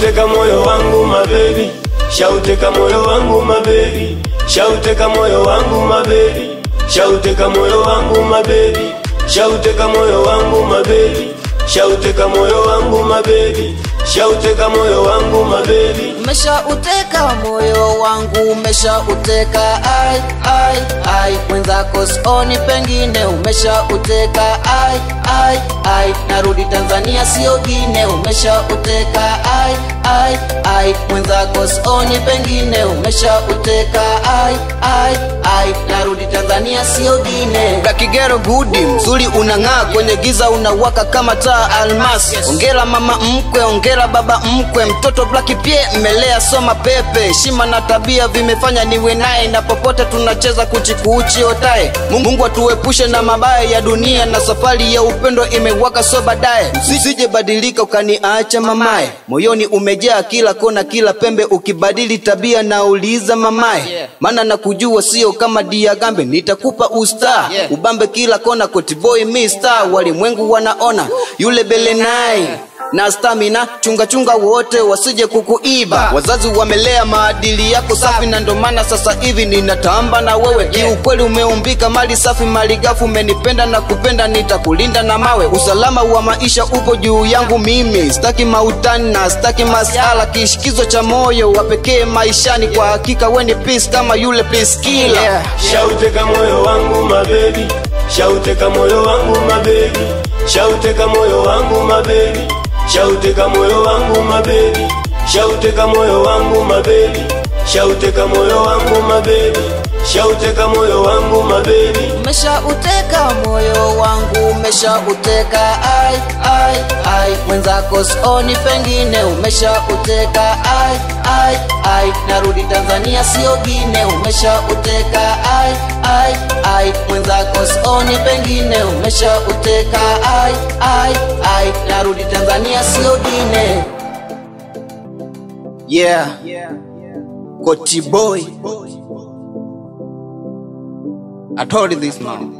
shauteka moyo wangu my baby, shauteka moyo wangu my baby, shauteka moyo wangu my baby, shauteka moyo wangu my baby, shauteka moyo wangu my baby, shauteka moyo wangu my baby, shauteka moyo wangu my baby. Umeshauteka moyo wangu, umeshauteka ai mwenzako sioni pengine. Umeshauteka ai narudi Tanzania sio Gine. Umeshauteka ai mwenzako sioni pengine. Umeshauteka ai narudi Tanzania sio Gine. Kakigero gudi mzuri unang'aa kwenye giza unawaka kama taa almasi. Ongera mama mkwe, ongera baba mkwe, mtoto Black pie mmelea soma pepe. Shima na tabia vimefanya niwe naye, na popote tunacheza kuchikuuchi otae. Mungu atuepushe na mabaya ya dunia, na safari ya upendo imewaka so baadaye. Usije badilika ukaniacha mamae, moyoni umejaa kila kona kila pembe. Ukibadili tabia na uliza mamae, maana nakujua sio kama Diagambe. Nitakupa usta ubambe kila kona, Koti boy mister. Walimwengu wanaona yule Belenai na stamina, chunga wote wasije kukuiba. Wazazi wamelea maadili yako safi, na ndo maana sasa hivi ninatamba na wewe. Kiukweli umeumbika mali safi mali gafu, umenipenda na kupenda, nitakulinda na mawe. Usalama wa maisha upo juu yangu mimi, staki mautani na staki masala. Kishikizo cha moyo wapekee maishani, kwa hakika we ni peace kama yule peace killer. Shauteka moyo wangu my baby, shauteka moyo wangu my baby, shauteka moyo wangu my baby, shauteka moyo wangu my baby, shauteka moyo wangu my baby, shauteka moyo wangu my baby, shauteka moyo wangu my baby. Umeshauteka moyo wangu, umeshauteka ai mwenzako sioni pengine. Umeshauteka ai narudi Tanzania sio Gine. Umeshauteka ai mwenzako sioni pengine. Umeshauteka ai narudi Tanzania sio Gine. Yeah, Koti boy, I told you this man.